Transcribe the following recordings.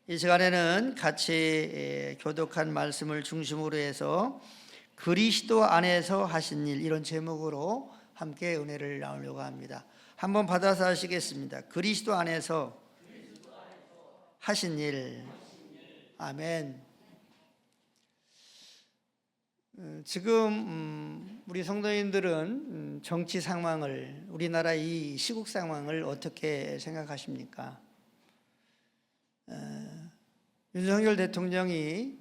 이 시간에는 같이 교독한 말씀을 중심으로 해서 그리스도 안에서 하신 일, 이런 제목으로 함께 은혜를 나누려고 합니다. 한번 받아서 하시겠습니다. 그리스도 안에서 하신 일. 아멘. 지금 우리 성도님들은 정치 상황을, 우리나라 이 시국 상황을 어떻게 생각하십니까? 윤석열 대통령이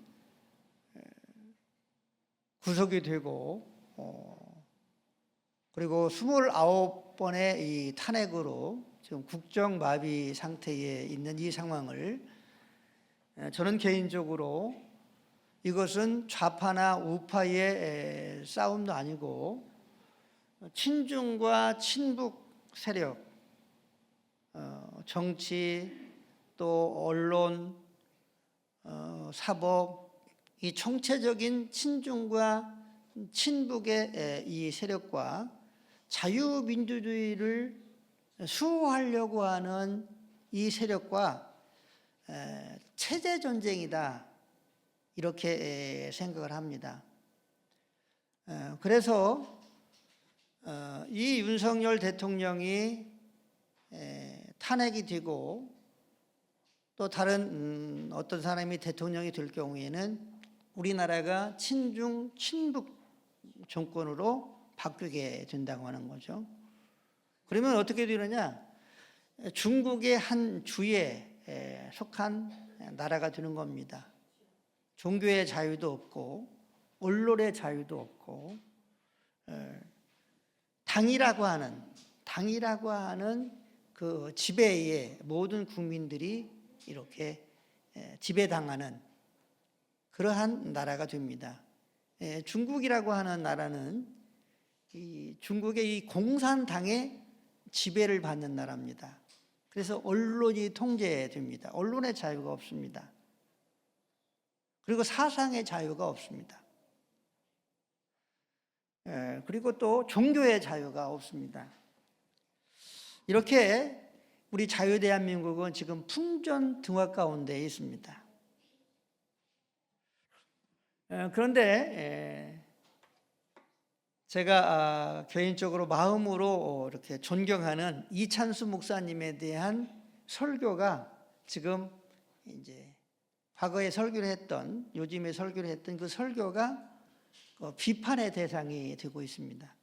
구속이 되고 그리고 29번의 이 탄핵으로 지금 국정마비 상태에 있는 이 상황을, 저는 개인적으로 이것은 좌파나 우파의 싸움도 아니고 친중과 친북 세력, 정치, 또 언론, 사법, 이 총체적인 친중과 친북의 이 세력과 자유민주주의를 수호하려고 하는 이 세력과 체제 전쟁이다, 이렇게 생각을 합니다. 그래서 이 윤석열 대통령이 탄핵이 되고 또 다른 어떤 사람이 대통령이 될 경우에는 우리나라가 친중, 친북 정권으로 바뀌게 된다고 하는 거죠. 그러면 어떻게 되느냐? 중국의 한 주에 속한 나라가 되는 겁니다. 종교의 자유도 없고 언론의 자유도 없고 당이라고 하는 그 지배에 모든 국민들이 이렇게 지배당하는 그러한 나라가 됩니다. 중국이라고 하는 나라는 이 중국의 이 공산당의 지배를 받는 나라입니다. 그래서 언론이 통제됩니다. 언론의 자유가 없습니다. 그리고 사상의 자유가 없습니다. 그리고 또 종교의 자유가 없습니다. 이렇게 우리 자유대한민국은 지금 풍전등화 가운데 있습니다. 그런데 제가 개인적으로 마음으로 이렇게 존경하는 이찬수 목사님에 대한 설교가 지금 이제 과거에 설교를 했던, 요즘에 설교를 했던 그 설교가 비판의 대상이 되고 있습니다.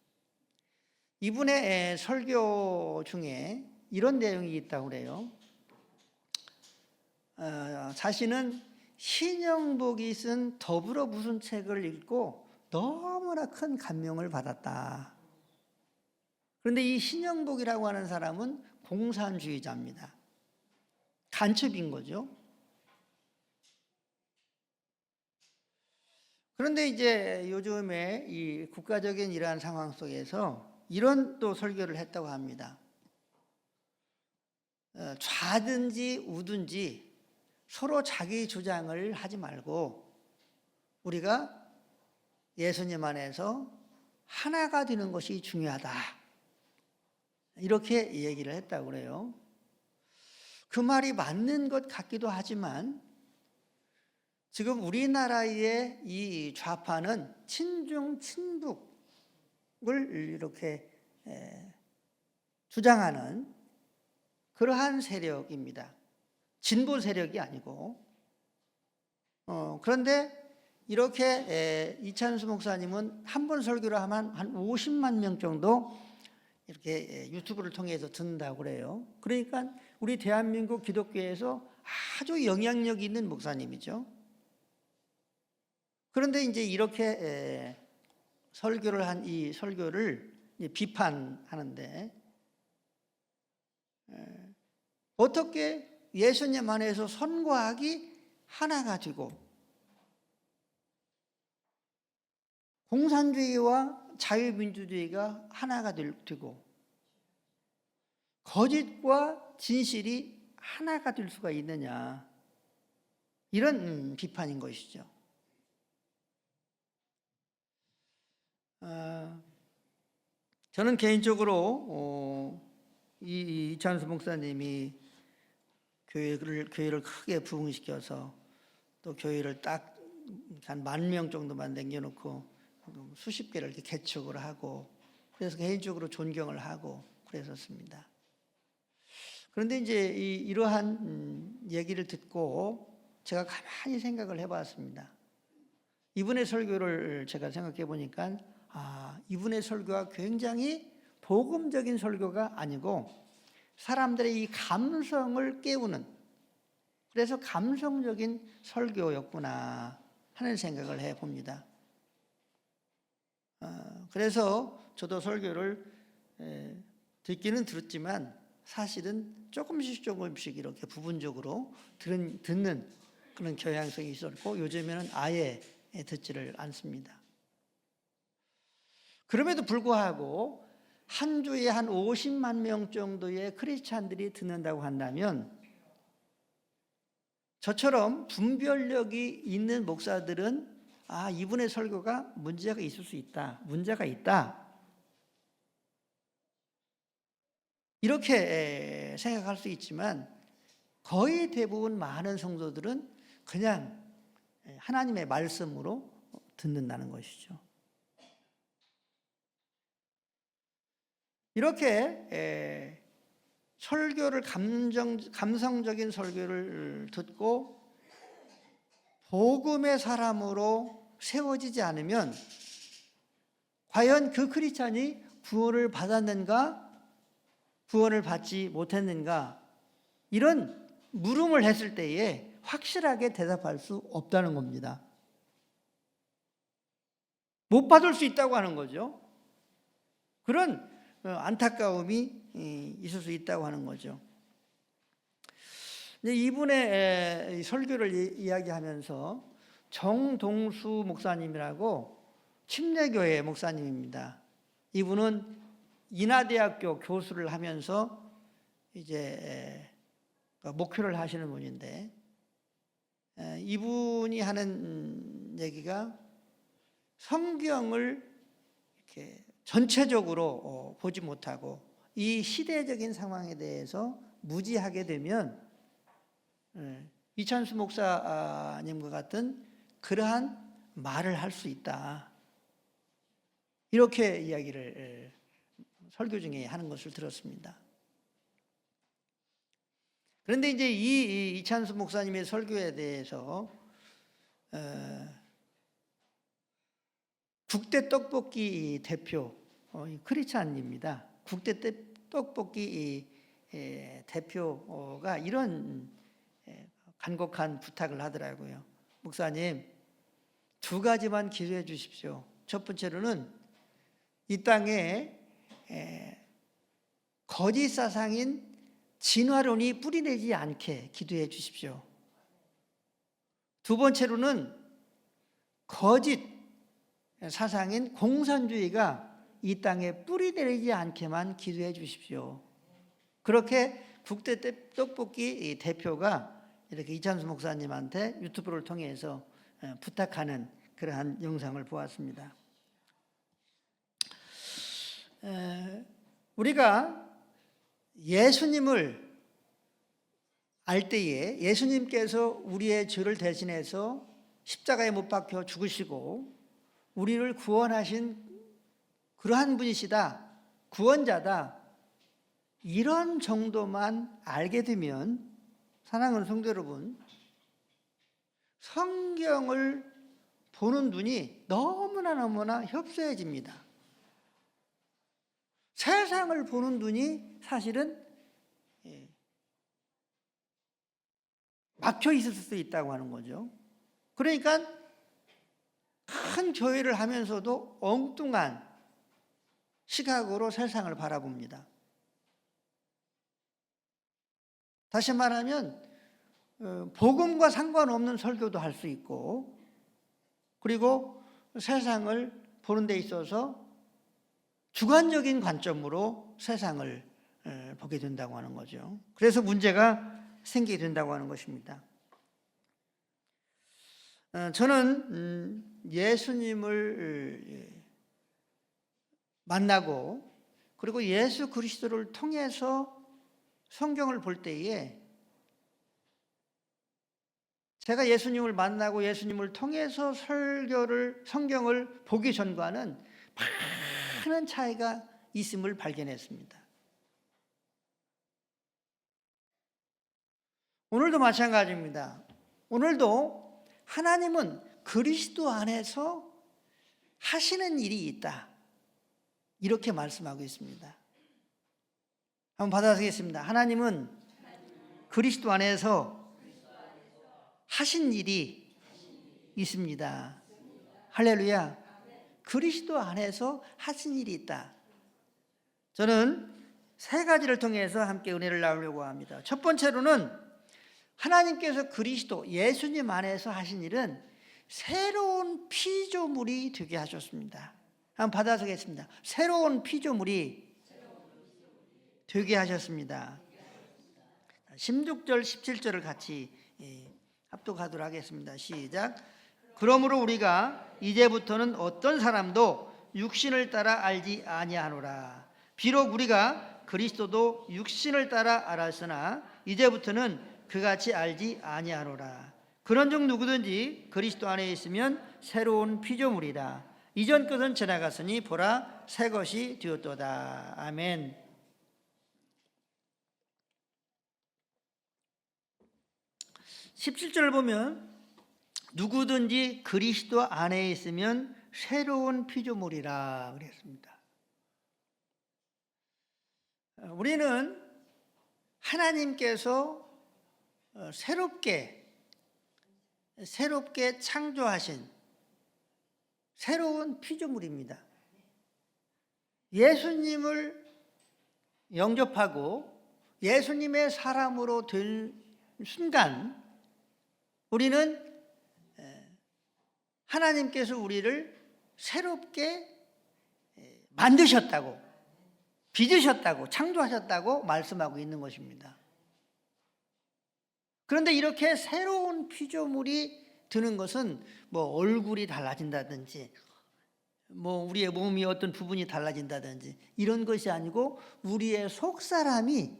이분의 설교 중에 이런 내용이 있다고 그래요. 자신은 신영복이 쓴 더불어 무슨 책을 읽고 너무나 큰 감명을 받았다. 그런데 이 신영복이라고 하는 사람은 공산주의자입니다. 간첩인 거죠. 그런데 이제 요즘에 이 국가적인 이러한 상황 속에서 이런 또 설교를 했다고 합니다. 좌든지 우든지 서로 자기 주장을 하지 말고 우리가 예수님 안에서 하나가 되는 것이 중요하다, 이렇게 얘기를 했다고 그래요. 그 말이 맞는 것 같기도 하지만 지금 우리나라의 이 좌파는 친중, 친북을 이렇게 주장하는 그러한 세력입니다. 진보 세력이 아니고. 그런데 이렇게 이찬수 목사님은 한 번 설교를 하면 한 50만 명 정도 이렇게 유튜브를 통해서 듣는다고 그래요. 그러니까 우리 대한민국 기독교에서 아주 영향력 있는 목사님이죠. 그런데 이제 이렇게 설교를 한 이 설교를 비판하는데, 어떻게 예수님 안에서 선과 악이 하나가 되고 공산주의와 자유민주주의가 하나가 되고 거짓과 진실이 하나가 될 수가 있느냐, 이런 비판인 것이죠. 저는 개인적으로 이 이찬수 목사님이 교회를 크게 부흥시켜서 또 교회를 딱 한 10,000명 정도만 남겨놓고 수십 개를 이렇게 개척을 하고, 그래서 개인적으로 존경을 하고 그랬었습니다. 그런데 이제 이러한 얘기를 듣고 제가 가만히 생각을 해봤습니다. 이분의 설교를 제가 생각해 보니까 이분의 설교가 굉장히 복음적인 설교가 아니고 사람들의 이 감성을 깨우는, 그래서 감성적인 설교였구나 하는 생각을 해봅니다. 그래서 저도 설교를 듣기는 들었지만 사실은 조금씩 이렇게 부분적으로 듣는 그런 경향성이 있었고, 요즘에는 아예 듣지를 않습니다. 그럼에도 불구하고 한 주에 한 50만 명 정도의 크리스찬들이 듣는다고 한다면, 저처럼 분별력이 있는 목사들은 이분의 설교가 문제가 있을 수 있다, 문제가 있다, 이렇게 생각할 수 있지만 거의 대부분 많은 성도들은 그냥 하나님의 말씀으로 듣는다는 것이죠. 이렇게 설교를 감성적인 설교를 듣고 복음의 사람으로 세워지지 않으면 과연 그 크리스찬이 구원을 받았는가, 구원을 받지 못했는가, 이런 물음을 했을 때에 확실하게 대답할 수 없다는 겁니다. 못 받을 수 있다고 하는 거죠. 그런 안타까움이 있을 수 있다고 하는 거죠. 이분의 설교를 이야기하면서 정동수 목사님이라고 침례교회 목사님입니다. 이분은 인하대학교 교수를 하면서 이제 목회를 하시는 분인데, 이분이 하는 얘기가 성경을 이렇게 전체적으로 보지 못하고 이 시대적인 상황에 대해서 무지하게 되면 이찬수 목사님과 같은 그러한 말을 할 수 있다, 이렇게 이야기를 설교 중에 하는 것을 들었습니다. 그런데 이제 이 이찬수 목사님의 설교에 대해서 국대 떡볶이 대표 크리스찬입니다. 국대 떡볶이 대표가 이런 간곡한 부탁을 하더라고요. 목사님, 2가지만 기도해 주십시오. 첫 번째로는 이 땅에 거짓 사상인 진화론이 뿌리내지 않게 기도해 주십시오. 두 번째로는 거짓 사상인 공산주의가 이 땅에 뿌리내리지 않게만 기도해 주십시오. 그렇게 국대 떡볶이 대표가 이렇게 이찬수 목사님한테 유튜브를 통해서 부탁하는 그러한 영상을 보았습니다. 우리가 예수님을 알 때에 예수님께서 우리의 죄를 대신해서 십자가에 못 박혀 죽으시고 우리를 구원하신 그러한 분이시다, 구원자다, 이런 정도만 알게 되면, 사랑하는 성도 여러분, 성경을 보는 눈이 너무나 협소해집니다. 세상을 보는 눈이 사실은 막혀 있을 수도 있다고 하는 거죠. 그러니까 큰 교회를 하면서도 엉뚱한 시각으로 세상을 바라봅니다. 다시 말하면 복음과 상관없는 설교도 할 수 있고, 그리고 세상을 보는 데 있어서 주관적인 관점으로 세상을 보게 된다고 하는 거죠. 그래서 문제가 생기게 된다고 하는 것입니다. 저는 예수님을 만나고 그리고 예수 그리스도를 통해서 성경을 볼 때에 제가 예수님을 만나고 예수님을 통해서 성경을 보기 전과는 많은 차이가 있음을 발견했습니다. 오늘도 마찬가지입니다. 오늘도 하나님은 그리스도 안에서 하시는 일이 있다, 이렇게 말씀하고 있습니다. 한번 받아보겠습니다. 하나님은 그리스도 안에서 하신 일이 있습니다. 할렐루야. 그리스도 안에서 하신 일이 있다. 저는 세 가지를 통해서 함께 은혜를 나누려고 합니다. 첫 번째로는 하나님께서 그리스도 예수님 안에서 하신 일은 새로운 피조물이 되게 하셨습니다. 한번 받아보겠습니다. 새로운 피조물이 되게 하셨습니다. 16절 17절을 같이 합독하도록 하겠습니다. 시작. 그러므로 우리가 이제부터는 어떤 사람도 육신을 따라 알지 아니하노라. 비록 우리가 그리스도도 육신을 따라 알았으나 이제부터는 그같이 알지 아니하노라. 그런즉 누구든지 그리스도 안에 있으면 새로운 피조물이다. 이전 것은 지나갔으니 보라 새 것이 되었도다. 아멘. 17절을 보면 누구든지 그리스도 안에 있으면 새로운 피조물이라 그랬습니다. 우리는 하나님께서 새롭게 창조하신 새로운 피조물입니다. 예수님을 영접하고 예수님의 사람으로 된 순간 우리는 하나님께서 우리를 새롭게 만드셨다고, 빚으셨다고, 창조하셨다고 말씀하고 있는 것입니다. 그런데 이렇게 새로운 피조물이 드는 것은 뭐 얼굴이 달라진다든지 뭐 우리의 몸이 어떤 부분이 달라진다든지 이런 것이 아니고 우리의 속사람이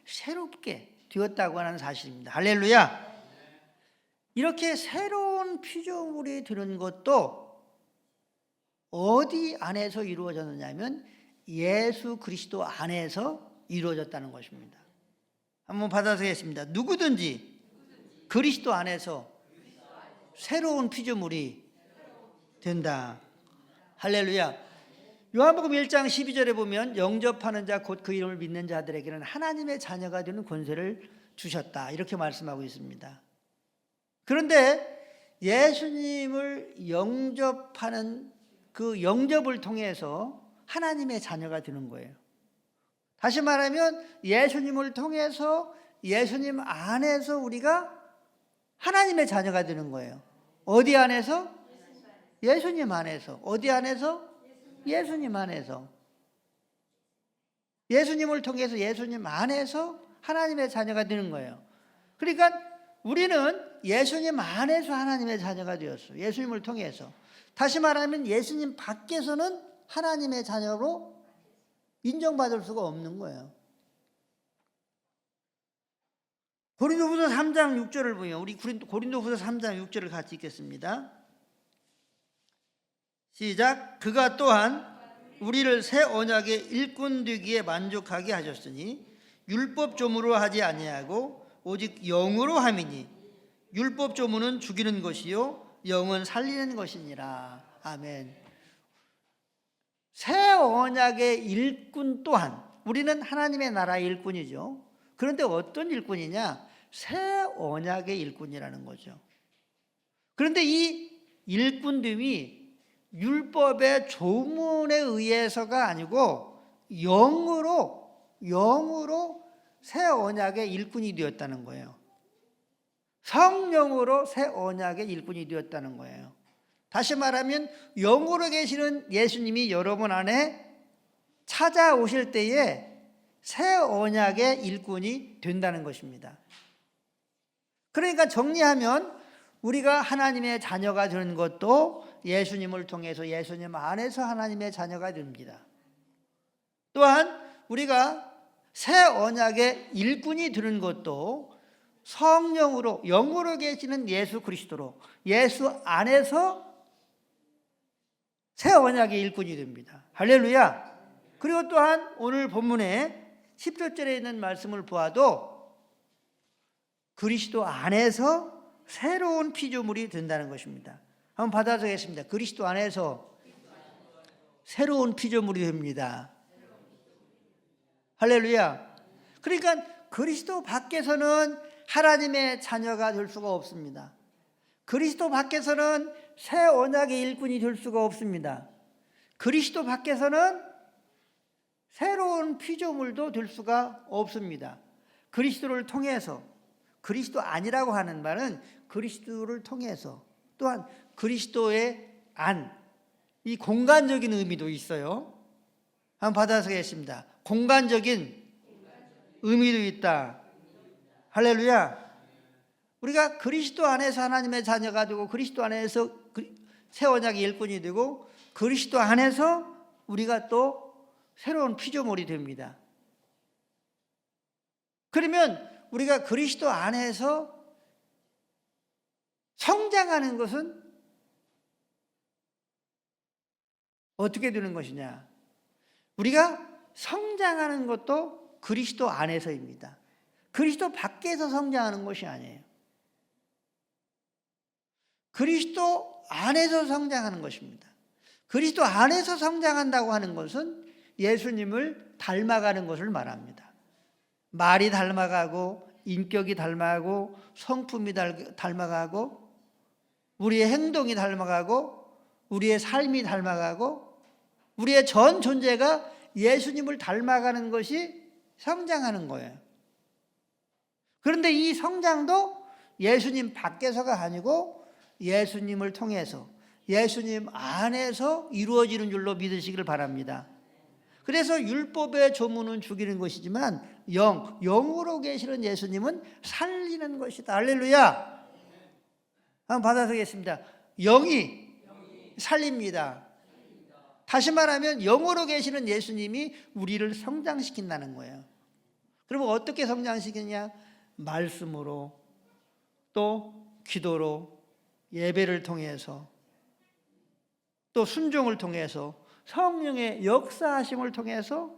새롭게 되었다고 하는 사실입니다. 할렐루야. 이렇게 새로운 피조물이 되는 것도 어디 안에서 이루어졌느냐 하면 예수 그리스도 안에서 이루어졌다는 것입니다. 한번 받아보겠습니다. 누구든지 그리스도 안에서 새로운 피조물이 된다. 할렐루야. 요한복음 1장 12절에 보면 영접하는 자 곧 그 이름을 믿는 자들에게는 하나님의 자녀가 되는 권세를 주셨다, 이렇게 말씀하고 있습니다. 그런데 예수님을 영접하는 그 영접을 통해서 하나님의 자녀가 되는 거예요. 다시 말하면 예수님을 통해서 예수님 안에서 우리가 하나님의 자녀가 되는 거예요. 어디 안에서? 예수님 안에서. 어디 안에서? 예수님 안에서. 예수님을 통해서 예수님 안에서 하나님의 자녀가 되는 거예요. 그러니까 우리는 예수님 안에서 하나님의 자녀가 되었어요. 예수님을 통해서. 다시 말하면 예수님 밖에서는 하나님의 자녀로 인정받을 수가 없는 거예요. 고린도후서 3장 6절을 보면 우리 고린도후서 3장 6절을 같이 읽겠습니다. 시작. 그가 또한 우리를 새 언약의 일꾼 되기에 만족하게 하셨으니 율법 조무로 하지 아니하고 오직 영으로 함이니 율법 조무는 죽이는 것이요 영은 살리는 것이니라. 아멘. 새 언약의 일꾼 또한 우리는 하나님의 나라의 일꾼이죠. 그런데 어떤 일꾼이냐? 새 언약의 일꾼이라는 거죠. 그런데 이 일꾼됨이 율법의 조문에 의해서가 아니고 영으로 새 언약의 일꾼이 되었다는 거예요. 성령으로 새 언약의 일꾼이 되었다는 거예요. 다시 말하면 영으로 계시는 예수님이 여러분 안에 찾아오실 때에 새 언약의 일꾼이 된다는 것입니다. 그러니까 정리하면 우리가 하나님의 자녀가 되는 것도 예수님을 통해서 예수님 안에서 하나님의 자녀가 됩니다. 또한 우리가 새 언약의 일꾼이 되는 것도 성령으로 영으로 계시는 예수 그리스도로 예수 안에서 새 언약의 일꾼이 됩니다. 할렐루야. 그리고 또한 오늘 본문에 10절에 있는 말씀을 보아도 그리스도 안에서 새로운 피조물이 된다는 것입니다. 한번 받아보겠습니다. 그리스도 안에서 새로운 피조물이 됩니다. 할렐루야. 그러니까 그리스도 밖에서는 하나님의 자녀가 될 수가 없습니다. 그리스도 밖에서는 새 언약의 일꾼이 될 수가 없습니다. 그리스도 밖에서는 새로운 피조물도 될 수가 없습니다. 그리스도를 통해서, 그리스도 아니라고 하는 말은 그리스도를 통해서, 또한 그리스도의 안, 이 공간적인 의미도 있어요. 한번 받아서겠습니다. 공간적인 의미도 있다. 할렐루야. 우리가 그리스도 안에서 하나님의 자녀가 되고 그리스도 안에서 새 언약의 일꾼이 되고 그리스도 안에서 우리가 또 새로운 피조물이 됩니다. 그러면 우리가 그리스도 안에서 성장하는 것은 어떻게 되는 것이냐? 우리가 성장하는 것도 그리스도 안에서입니다. 그리스도 밖에서 성장하는 것이 아니에요. 그리스도 안에서 성장하는 것입니다. 그리스도 안에서 성장한다고 하는 것은 예수님을 닮아가는 것을 말합니다. 말이 닮아가고 인격이 닮아가고 성품이 닮아가고 우리의 행동이 닮아가고 우리의 삶이 닮아가고 우리의 전 존재가 예수님을 닮아가는 것이 성장하는 거예요. 그런데 이 성장도 예수님 밖에서가 아니고 예수님을 통해서 예수님 안에서 이루어지는 줄로 믿으시기를 바랍니다. 그래서 율법의 조문은 죽이는 것이지만 영으로 계시는 예수님은 살리는 것이다. 할렐루야. 한번 받아서겠습니다. 영이 살립니다. 다시 말하면 영으로 계시는 예수님이 우리를 성장시킨다는 거예요. 그러면 어떻게 성장시키냐? 말씀으로, 또 기도로, 예배를 통해서, 또 순종을 통해서, 성령의 역사하심을 통해서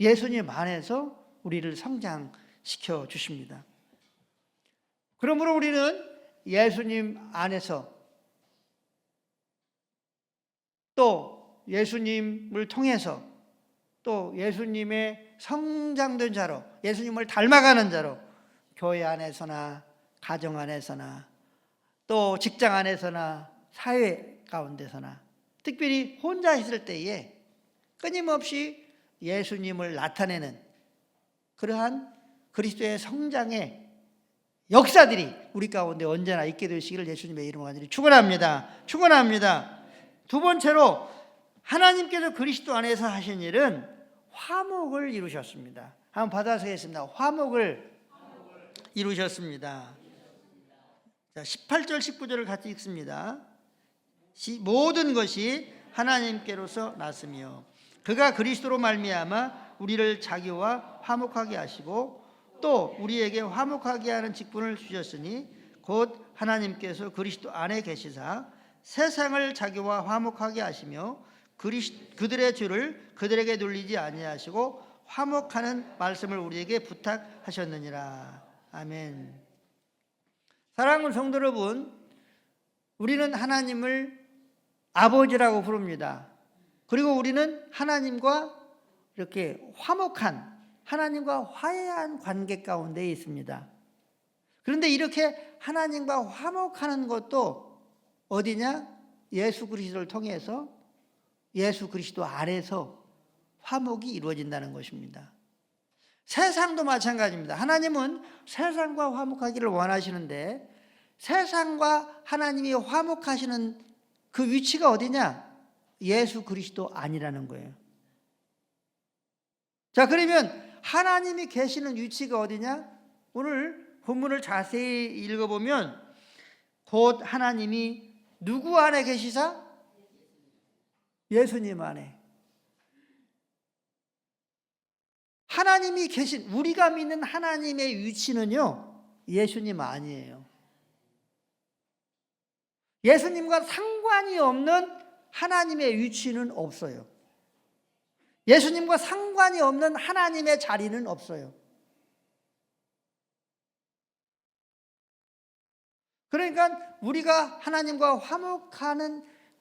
예수님 안에서 우리를 성장시켜 주십니다. 그러므로 우리는 예수님 안에서 또 예수님을 통해서 또 예수님의 성장된 자로, 예수님을 닮아가는 자로 교회 안에서나 가정 안에서나 또 직장 안에서나 사회 가운데서나 특별히 혼자 있을 때에 끊임없이 예수님을 나타내는 그러한 그리스도의 성장의 역사들이 우리 가운데 언제나 있게 되시기를 예수님의 이름으로 간절히 축원합니다. 축원합니다. 두 번째로 하나님께서 그리스도 안에서 하신 일은 화목을 이루셨습니다. 한번 받아서 하겠습니다. 화목을 이루셨습니다. 자, 18절 19절을 같이 읽습니다. 모든 것이 하나님께로서 났으며 그가 그리스도로 말미암아 우리를 자기와 화목하게 하시고 또 우리에게 화목하게 하는 직분을 주셨으니 곧 하나님께서 그리스도 안에 계시사 세상을 자기와 화목하게 하시며 그들의 죄를 그들에게 돌리지 아니하시고 화목하는 말씀을 우리에게 부탁하셨느니라. 아멘. 사랑하는 성도 여러분, 우리는 하나님을 아버지라고 부릅니다. 그리고 우리는 하나님과 이렇게 화목한, 하나님과 화해한 관계 가운데 있습니다. 그런데 이렇게 하나님과 화목하는 것도 어디냐? 예수 그리스도를 통해서 예수 그리스도 안에서 화목이 이루어진다는 것입니다. 세상도 마찬가지입니다. 하나님은 세상과 화목하기를 원하시는데 세상과 하나님이 화목하시는 그 위치가 어디냐? 예수 그리스도 아니라는 거예요. 자, 그러면 하나님이 계시는 위치가 어디냐? 오늘 본문을 자세히 읽어보면 곧 하나님이 누구 안에 계시사? 예수님 안에. 하나님이 계신, 우리가 믿는 하나님의 위치는요, 예수님 아니에요. 예수님과 상관이 없는 하나님의 위치는 없어요. 예수님과 상관이 없는 하나님의 자리는 없어요. 그러니까 우리가 하나님과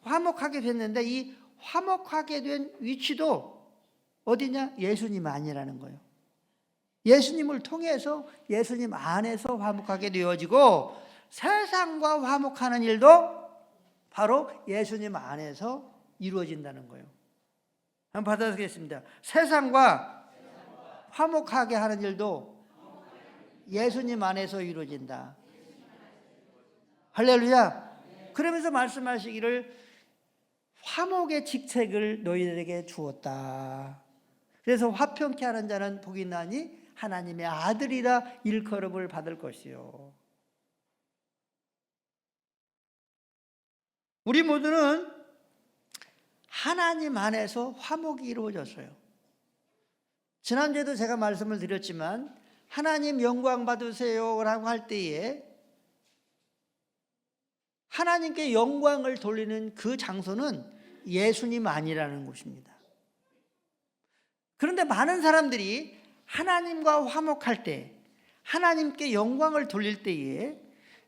화목하게 됐는데, 이 화목하게 된 위치도 어디냐? 예수님 아니라는 거예요. 예수님을 통해서, 예수님 안에서 화목하게 되어지고, 세상과 화목하는 일도 바로 예수님 안에서 이루어진다는 거예요. 한번 받아보겠습니다. 세상과 화목하게 하는 일도 예수님 안에서 이루어진다. 할렐루야. 그러면서 말씀하시기를 화목의 직책을 너희들에게 주었다. 그래서 화평케 하는 자는 복이 있나니 하나님의 아들이라 일컬음을 받을 것이요. 우리 모두는 하나님 안에서 화목이 이루어졌어요. 지난주에도 제가 말씀을 드렸지만 하나님 영광 받으세요 라고 할 때에 하나님께 영광을 돌리는 그 장소는 예수님 아니라는 곳입니다. 그런데 많은 사람들이 하나님과 화목할 때, 하나님께 영광을 돌릴 때에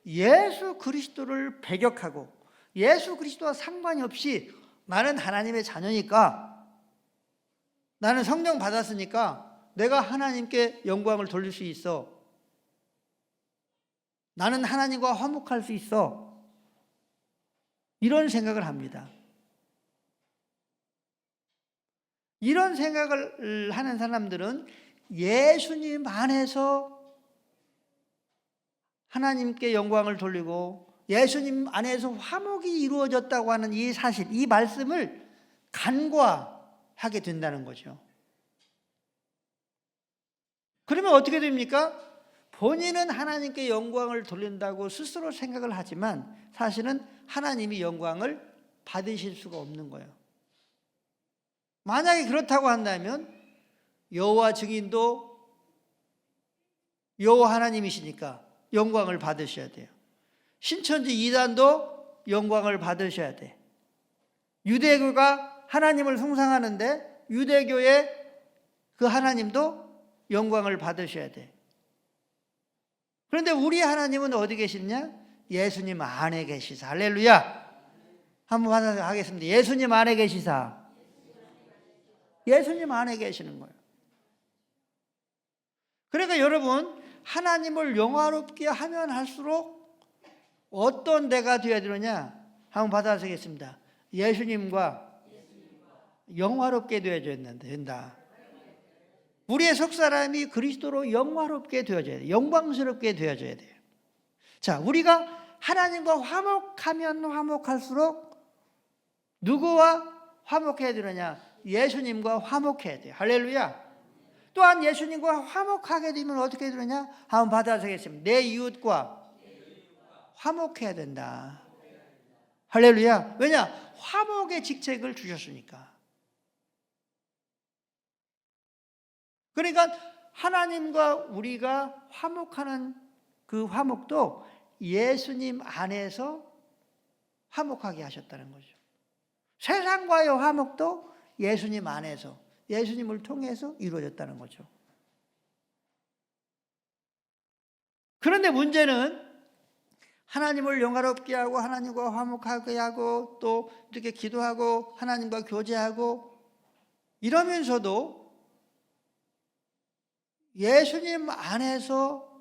예수 그리스도를 배격하고 예수 그리스도와 상관이 없이 나는 하나님의 자녀니까, 나는 성령 받았으니까 내가 하나님께 영광을 돌릴 수 있어, 나는 하나님과 화목할 수 있어, 이런 생각을 합니다. 이런 생각을 하는 사람들은 예수님 안에서 하나님께 영광을 돌리고 예수님 안에서 화목이 이루어졌다고 하는 이 사실, 이 말씀을 간과하게 된다는 거죠. 그러면 어떻게 됩니까? 본인은 하나님께 영광을 돌린다고 스스로 생각을 하지만 사실은 하나님이 영광을 받으실 수가 없는 거예요. 만약에 그렇다고 한다면 여호와 증인도 여호와 하나님이시니까 영광을 받으셔야 돼요. 신천지 이단도 영광을 받으셔야 돼. 유대교가 하나님을 숭상하는데 유대교의 그 하나님도 영광을 받으셔야 돼. 그런데 우리 하나님은 어디 계시냐? 예수님 안에 계시사. 할렐루야. 한번 하겠습니다. 예수님 안에 계시사. 예수님 안에 계시는 거예요. 그러니까 여러분, 하나님을 영화롭게 하면 할수록 어떤 데가 되어야 되느냐? 한번 받아보겠습니다. 예수님과 영화롭게 되어야 된다. 우리의 속사람이 그리스도로 영화롭게 되어져야 돼요. 영광스럽게 되어져야 돼요. 자, 우리가 하나님과 화목하면 화목할수록 누구와 화목해야 되느냐? 예수님과 화목해야 돼요. 할렐루야. 또한 예수님과 화목하게 되면 어떻게 되느냐? 한번 받아보겠습니다. 내 이웃과 화목해야 된다. 할렐루야. 왜냐? 화목의 직책을 주셨으니까. 그러니까 하나님과 우리가 화목하는 그 화목도 예수님 안에서 화목하게 하셨다는 거죠. 세상과의 화목도 예수님 안에서, 예수님을 통해서 이루어졌다는 거죠. 그런데 문제는 하나님을 영화롭게 하고 하나님과 화목하게 하고 또 이렇게 기도하고 하나님과 교제하고 이러면서도 예수님 안에서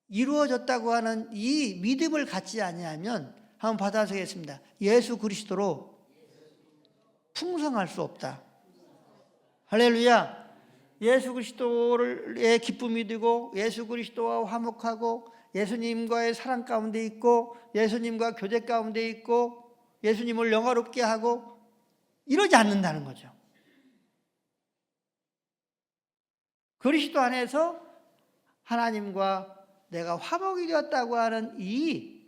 이루어졌다고 하는 이 믿음을 갖지 아니하면 한번 받아보겠습니다. 예수 그리스도로 풍성할 수 없다. 할렐루야. 예수 그리스도의 기쁨이 되고 예수 그리스도와 화목하고 예수님과의 사랑 가운데 있고 예수님과 교제 가운데 있고 예수님을 영화롭게 하고 이러지 않는다는 거죠. 그리스도 안에서 하나님과 내가 화목이 되었다고 하는 이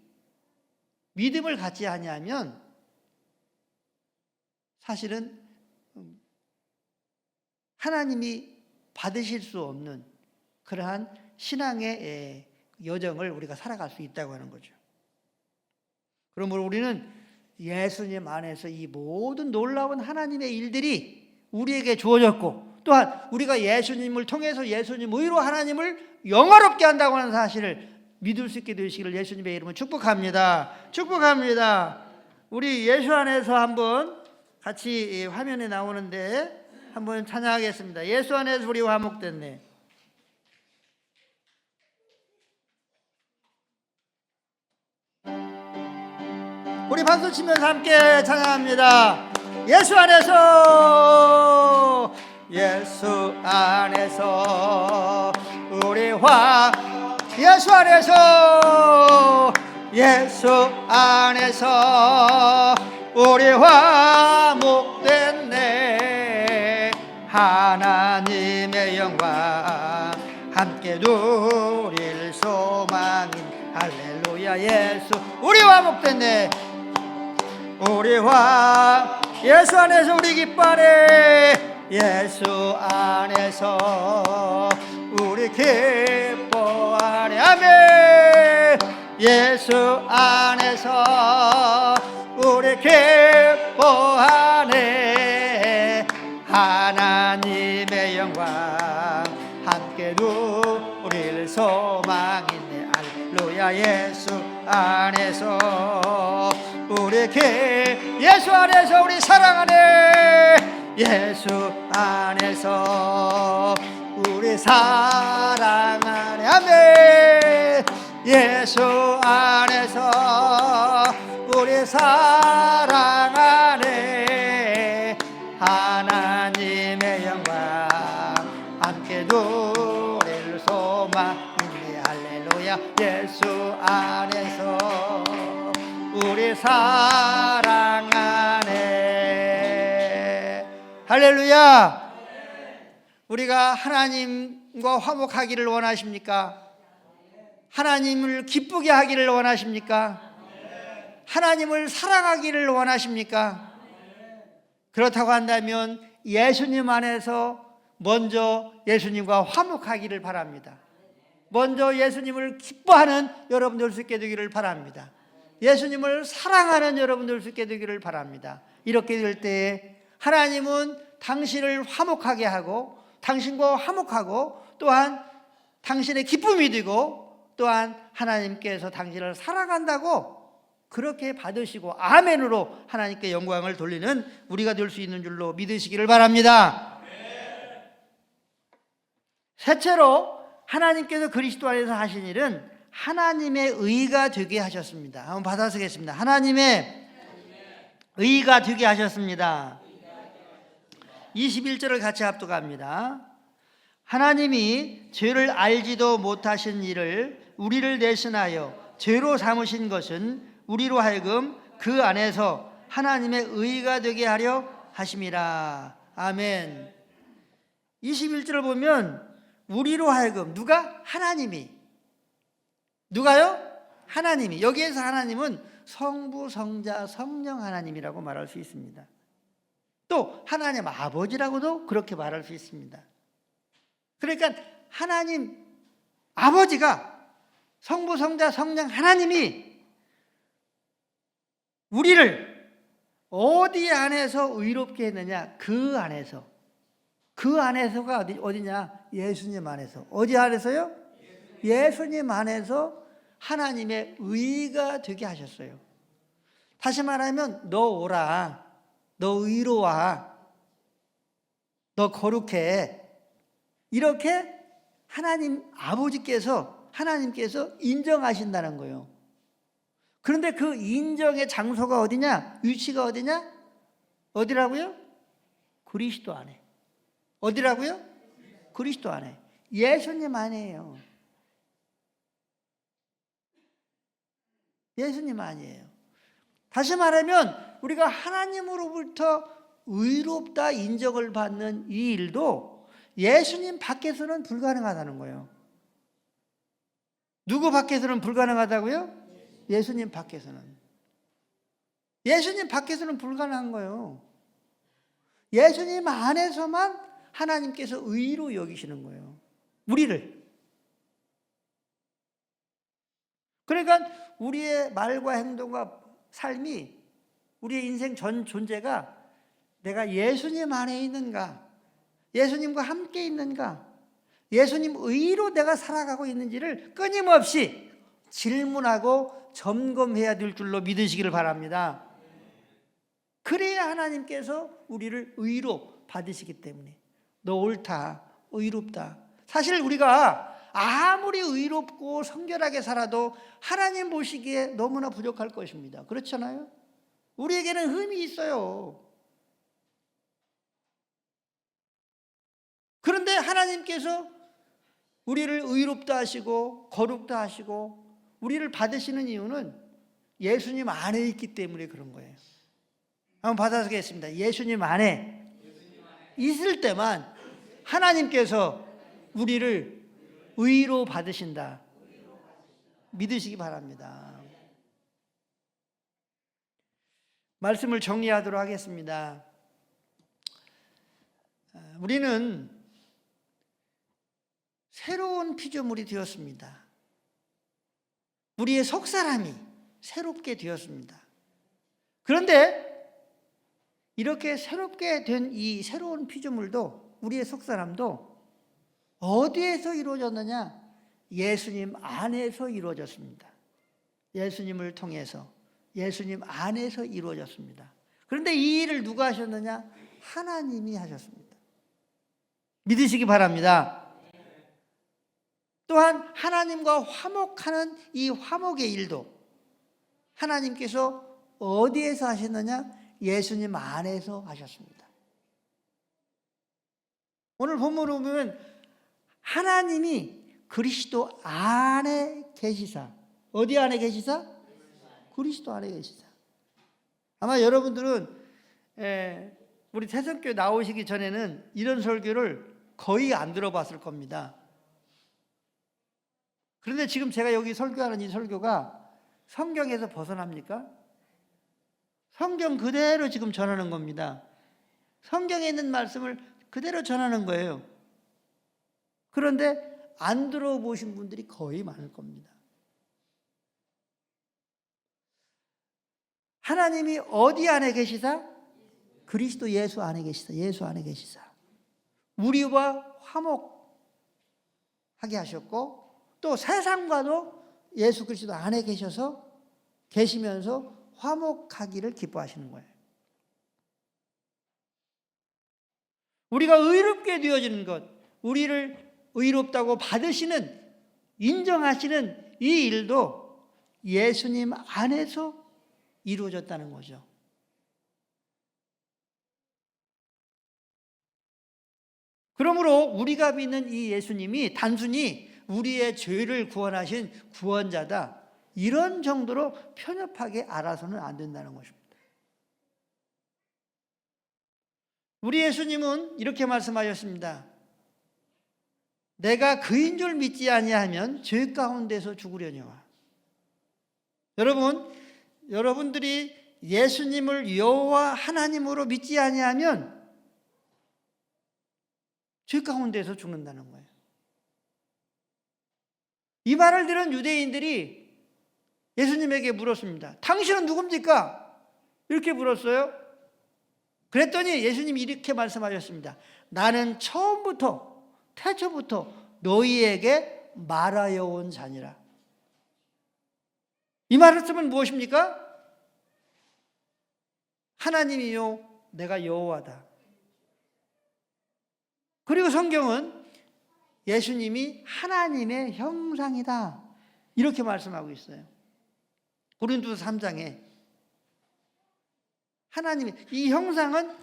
믿음을 갖지 아니하면 사실은 하나님이 받으실 수 없는 그러한 신앙의 여정을 우리가 살아갈 수 있다고 하는 거죠. 그러므로 우리는 예수님 안에서 이 모든 놀라운 하나님의 일들이 우리에게 주어졌고, 또한 우리가 예수님을 통해서 예수님 의로 하나님을 영화롭게 한다고 하는 사실을 믿을 수 있게 되시기를 예수님의 이름으로 축복합니다. 축복합니다. 우리 예수 안에서 한번 같이 화면에 나오는데 한번 찬양하겠습니다. 예수 안에서 우리 화목됐네. 우리 박수 치면서 함께 찬양합니다. 예수 안에서, 예수 안에서 우리 예수 안에서, 예수 안에서 우리 화목됐네. 하나님의 영광 함께 누릴 소망인 할렐루야. 예수 우리 화목됐네. 우리 예수 안에서 우리 기뻐하네. 예수 안에서 우리 기뻐하네. 아멘. 예수 안에서 우리 기뻐하네. 하나님의 영광 함께 누릴 소망이네. 할렐루야. 예수 안에서 우리 예수 안에서 우리 사랑하네. 예수 안에서 우리 사랑하네. 아멘. 예수 안에서 우리 사랑하네. 하나님의 영광 함께 누릴 소망이네. 할렐루야. 예수 안에서 우리 사랑하네. 할렐루야. 우리가 하나님과 화목하기를 원하십니까? 하나님을 기쁘게 하기를 원하십니까? 하나님을 사랑하기를 원하십니까? 그렇다고 한다면 예수님 안에서 먼저 예수님과 화목하기를 바랍니다. 먼저 예수님을 기뻐하는 여러분 될 수 있게 되기를 바랍니다. 예수님을 사랑하는 여러분 될 수 있게 되기를 바랍니다. 이렇게 될 때에 하나님은 당신을 화목하게 하고 당신과 화목하고 또한 당신의 기쁨이 되고 또한 하나님께서 당신을 사랑한다고 그렇게 받으시고 아멘으로 하나님께 영광을 돌리는 우리가 될 수 있는 줄로 믿으시기를 바랍니다. 셋째로 하나님께서 그리스도 안에서 하신 일은 하나님의 의가 되게 하셨습니다. 한번 받아쓰겠습니다. 하나님의 의가 되게 하셨습니다. 21절을 같이 합독합니다. 하나님이 죄를 알지도 못하신 일을 우리를 대신하여 죄로 삼으신 것은 우리로 하여금 그 안에서 하나님의 의가 되게 하려 하심이라. 아멘. 21절을 보면 우리로 하여금, 누가? 하나님이. 누가요? 하나님이. 여기에서 하나님은 성부, 성자, 성령 하나님이라고 말할 수 있습니다. 또 하나님 아버지라고도 그렇게 말할 수 있습니다. 그러니까 하나님 아버지가, 성부, 성자, 성령 하나님이 우리를 어디 안에서 의롭게 했느냐? 그 안에서. 그 안에서가 어디냐? 예수님 안에서. 어디 안에서요? 예수님 안에서 하나님의 의가 되게 하셨어요. 다시 말하면 너 오라, 너 의로와, 너 거룩해, 이렇게 하나님 아버지께서, 하나님께서 인정하신다는 거예요. 그런데 그 인정의 장소가 어디냐? 위치가 어디냐? 어디라고요? 그리스도 안에. 어디라고요? 그리스도 안에. 예수님 안에요. 예수님 아니에요. 다시 말하면 우리가 하나님으로부터 의롭다 인정을 받는 이 일도 예수님 밖에서는 불가능하다는 거예요. 누구 밖에서는 불가능하다고요? 예수님 밖에서는. 예수님 밖에서는 불가능한 거예요. 예수님 안에서만 하나님께서 의로 여기시는 거예요. 우리를. 그러니까 우리의 말과 행동과 삶이, 우리의 인생 전 존재가 내가 예수님 안에 있는가, 예수님과 함께 있는가, 예수님 의로 내가 살아가고 있는지를 끊임없이 질문하고 점검해야 될 줄로 믿으시기를 바랍니다. 그래야 하나님께서 우리를 의로 받으시기 때문에. 너 옳다, 의롭다. 사실 우리가 아무리 의롭고 성결하게 살아도 하나님 보시기에 너무나 부족할 것입니다. 그렇잖아요? 우리에게는 흠이 있어요. 그런데 하나님께서 우리를 의롭다 하시고 거룩다 하시고 우리를 받으시는 이유는 예수님 안에 있기 때문에 그런 거예요. 한번 받아보겠습니다. 예수님 안에 있을 때만 하나님께서 우리를 의로 받으신다. 믿으시기 바랍니다. 말씀을 정리하도록 하겠습니다. 우리는 새로운 피조물이 되었습니다. 우리의 속사람이 새롭게 되었습니다. 그런데 이렇게 새롭게 된 이 새로운 피조물도, 우리의 속사람도 어디에서 이루어졌느냐? 예수님 안에서 이루어졌습니다. 예수님을 통해서, 예수님 안에서 이루어졌습니다. 그런데 이 일을 누가 하셨느냐? 하나님이 하셨습니다. 믿으시기 바랍니다. 또한 하나님과 화목하는 이 화목의 일도 하나님께서 어디에서 하셨느냐? 예수님 안에서 하셨습니다. 오늘 본문을 보면 하나님이 그리스도 안에 계시사. 어디 안에 계시사? 그리스도 안에 계시사. 아마 여러분들은 우리 태성교회 나오시기 전에는 이런 설교를 거의 안 들어봤을 겁니다. 그런데 지금 제가 여기 설교하는 이 설교가 성경에서 벗어납니까? 성경 그대로 지금 전하는 겁니다. 성경에 있는 말씀을 그대로 전하는 거예요. 그런데 안 들어보신 분들이 거의 많을 겁니다. 하나님이 어디 안에 계시사? 그리스도 예수 안에 계시사. 예수 안에 계시사. 우리와 화목하게 하셨고 또 세상과도 예수 그리스도 안에 계시면서 화목하기를 기뻐하시는 거예요. 우리가 의롭게 되어지는 것, 우리를 의롭다고 받으시는, 인정하시는 이 일도 예수님 안에서 이루어졌다는 거죠. 그러므로 우리가 믿는 이 예수님이 단순히 우리의 죄를 구원하신 구원자다, 이런 정도로 편협하게 알아서는 안 된다는 것입니다. 우리 예수님은 이렇게 말씀하셨습니다. 내가 그인 줄 믿지 아니하면 죄 가운데서 죽으려니와. 여러분들이 예수님을 여호와 하나님으로 믿지 아니하면 죄 가운데서 죽는다는 거예요. 이 말을 들은 유대인들이 예수님에게 물었습니다. 당신은 누굽니까? 이렇게 물었어요. 그랬더니 예수님이 이렇게 말씀하셨습니다. 나는 태초부터 너희에게 말하여 온 자니라. 이 말씀은 무엇입니까? 하나님이요 내가 여호와다. 그리고 성경은 예수님이 하나님의 형상이다, 이렇게 말씀하고 있어요. 고린도서 3장에 하나님의 이 형상은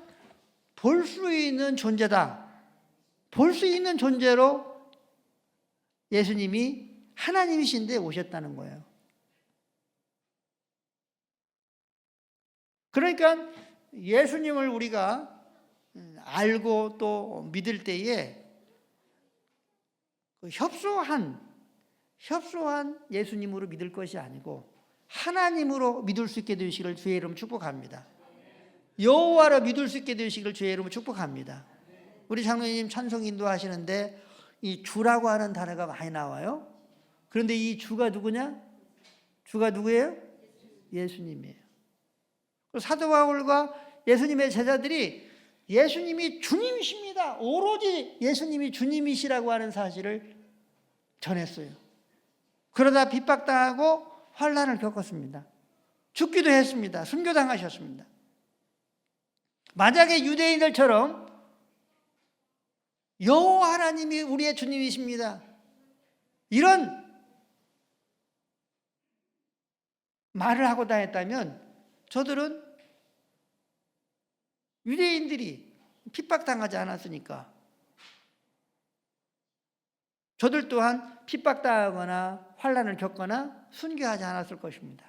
볼 수 있는 존재다. 볼 수 있는 존재로 예수님이 하나님이신데 오셨다는 거예요. 그러니까 예수님을 우리가 알고 또 믿을 때에 협소한 예수님으로 믿을 것이 아니고 하나님으로 믿을 수 있게 되시기를 주의 이름으로 축복합니다. 여호와로 믿을 수 있게 되시기를 주의 이름으로 축복합니다. 우리 장로님 찬송 인도하시는데 이 주라고 하는 단어가 많이 나와요. 그런데 이 주가 누구냐? 주가 누구예요? 예수님이에요. 사도 바울과 예수님의 제자들이 예수님이 주님이십니다. 오로지 예수님이 주님이시라고 하는 사실을 전했어요. 그러다 핍박당하고 환난을 겪었습니다. 죽기도 했습니다. 순교당하셨습니다. 만약에 유대인들처럼 여호와 하나님이 우리의 주님이십니다, 이런 말을 하고 다녔다면 저들은 유대인들이 핍박당하지 않았으니까 저들 또한 핍박당하거나 환난을 겪거나 순교하지 않았을 것입니다.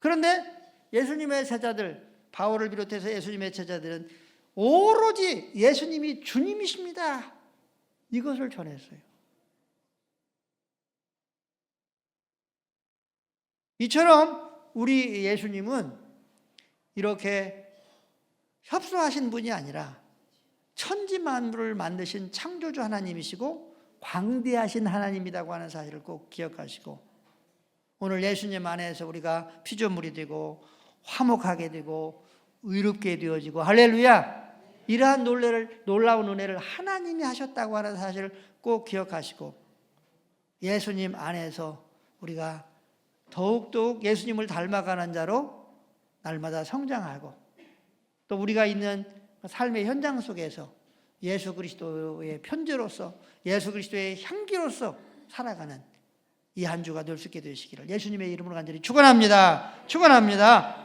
그런데 예수님의 제자들, 바울을 비롯해서 예수님의 제자들은 오로지 예수님이 주님이십니다, 이것을 전했어요. 이처럼 우리 예수님은 이렇게 협소하신 분이 아니라 천지 만물을 만드신 창조주 하나님이시고 광대하신 하나님이라고 하는 사실을 꼭 기억하시고, 오늘 예수님 안에서 우리가 피조물이 되고 화목하게 되고 의롭게 되어지고, 할렐루야, 이러한 놀라운 은혜를 하나님이 하셨다고 하는 사실을 꼭 기억하시고, 예수님 안에서 우리가 더욱더욱 예수님을 닮아가는 자로 날마다 성장하고, 또 우리가 있는 삶의 현장 속에서 예수 그리스도의 편지로서, 예수 그리스도의 향기로서 살아가는 이 한 주가 될 수 있게 되시기를 예수님의 이름으로 간절히 축원합니다. 축원합니다.